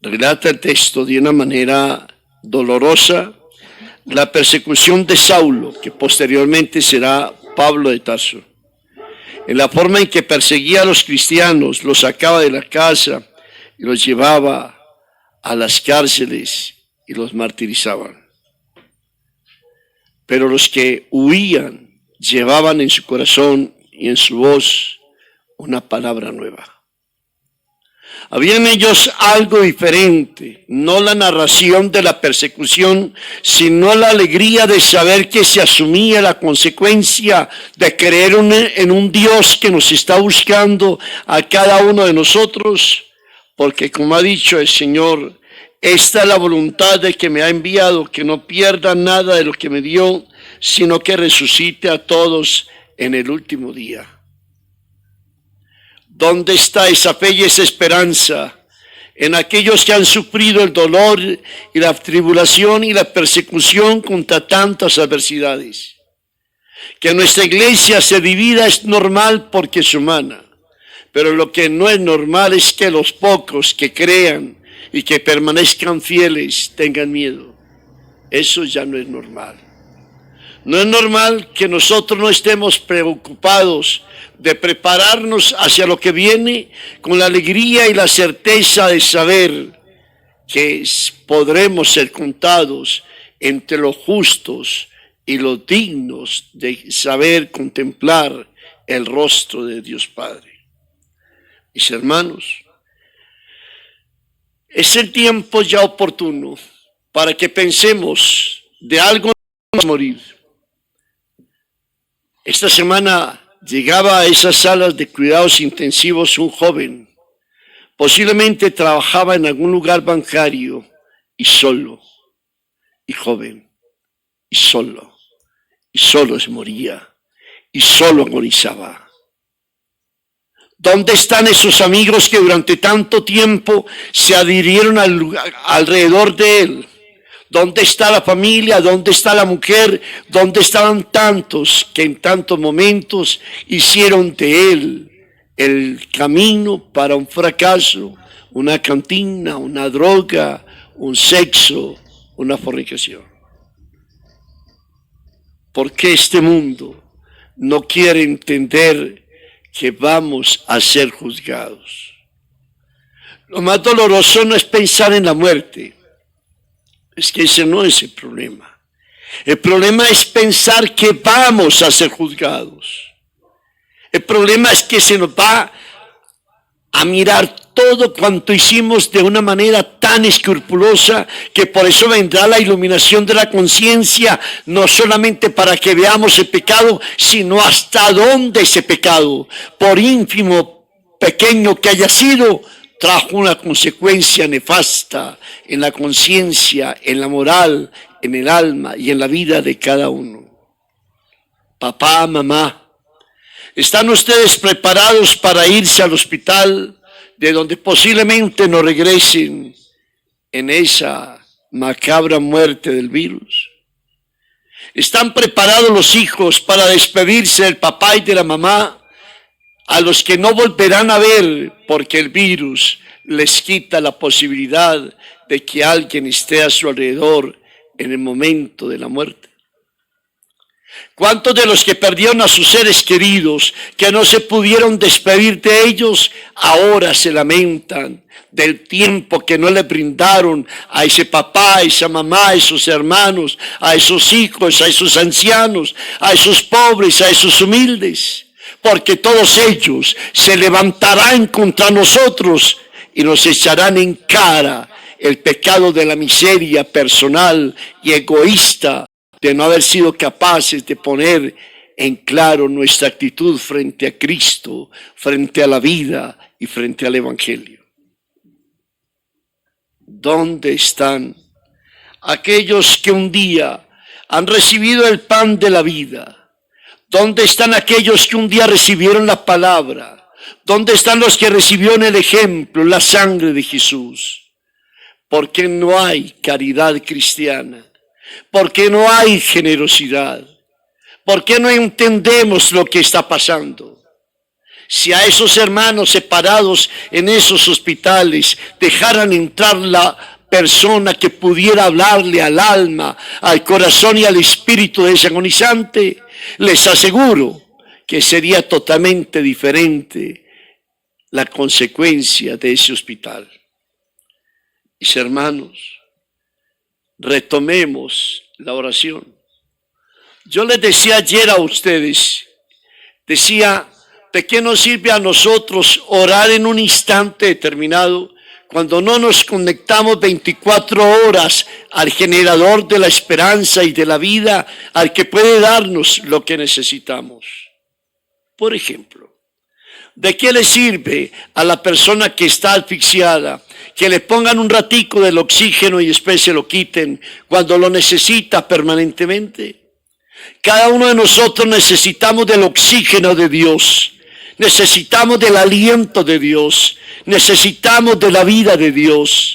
relata el texto de una manera dolorosa la persecución de Saulo, que posteriormente será Pablo de Tarso, en la forma en que perseguía a los cristianos, los sacaba de la casa y los llevaba a las cárceles y los martirizaban. Pero los que huían llevaban en su corazón y en su voz una palabra nueva. Había en ellos algo diferente, no la narración de la persecución, sino la alegría de saber que se asumía la consecuencia de creer en un Dios que nos está buscando a cada uno de nosotros, porque como ha dicho el Señor, esta es la voluntad de que me ha enviado, que no pierda nada de lo que me dio, sino que resucite a todos en el último día. ¿Dónde está esa fe y esa esperanza en aquellos que han sufrido el dolor y la tribulación y la persecución contra tantas adversidades? Que nuestra iglesia se divida es normal porque es humana, pero lo que no es normal es que los pocos que crean y que permanezcan fieles tengan miedo. Eso ya no es normal. No es normal que nosotros no estemos preocupados de prepararnos hacia lo que viene con la alegría y la certeza de saber que podremos ser contados entre los justos y los dignos de saber contemplar el rostro de Dios Padre. Mis hermanos, es el tiempo ya oportuno para que pensemos de algo a morir. Esta semana llegaba a esas salas de cuidados intensivos un joven, posiblemente trabajaba en algún lugar bancario y solo, y joven, y solo se moría, y solo agonizaba. ¿Dónde están esos amigos que durante tanto tiempo se adhirieron alrededor de él? ¿Dónde está la familia? ¿Dónde está la mujer? ¿Dónde estaban tantos que en tantos momentos hicieron de él el camino para un fracaso, una cantina, una droga, un sexo, una fornicación? ¿Por qué este mundo no quiere entender que vamos a ser juzgados? Lo más doloroso no es pensar en la muerte. Es que ese no es el problema. El problema es pensar que vamos a ser juzgados. El problema es que se nos va a mirar todo cuanto hicimos de una manera tan escrupulosa que por eso vendrá la iluminación de la conciencia, no solamente para que veamos el pecado, sino hasta dónde ese pecado, por ínfimo, pequeño que haya sido, trajo una consecuencia nefasta en la conciencia, en la moral, en el alma y en la vida de cada uno. Papá, mamá, ¿están ustedes preparados para irse al hospital de donde posiblemente no regresen en esa macabra muerte del virus? ¿Están preparados los hijos para despedirse del papá y de la mamá, a los que no volverán a ver porque el virus les quita la posibilidad de que alguien esté a su alrededor en el momento de la muerte? ¿Cuántos de los que perdieron a sus seres queridos, que no se pudieron despedir de ellos, ahora se lamentan del tiempo que no le brindaron a ese papá, a esa mamá, a esos hermanos, a esos hijos, a esos ancianos, a esos pobres, a esos humildes? Porque todos ellos se levantarán contra nosotros y nos echarán en cara el pecado de la miseria personal y egoísta de no haber sido capaces de poner en claro nuestra actitud frente a Cristo, frente a la vida y frente al Evangelio. ¿Dónde están aquellos que un día han recibido el pan de la vida? ¿Dónde están aquellos que un día recibieron la palabra? ¿Dónde están los que recibieron el ejemplo, la sangre de Jesús? ¿Por qué no hay caridad cristiana? ¿Por qué no hay generosidad? ¿Por qué no entendemos lo que está pasando? Si a esos hermanos separados en esos hospitales dejaran entrar la persona que pudiera hablarle al alma, al corazón y al espíritu de ese agonizante, les aseguro que sería totalmente diferente la consecuencia de ese hospital. Mis hermanos, retomemos la oración. Yo les decía ayer a ustedes, decía, ¿de qué nos sirve a nosotros orar en un instante determinado cuando no nos conectamos 24 horas al generador de la esperanza y de la vida, al que puede darnos lo que necesitamos? Por ejemplo, ¿de qué le sirve a la persona que está asfixiada que le pongan un ratico del oxígeno y después se lo quiten cuando lo necesita permanentemente? Cada uno de nosotros necesitamos del oxígeno de Dios, necesitamos del aliento de Dios, necesitamos de la vida de Dios.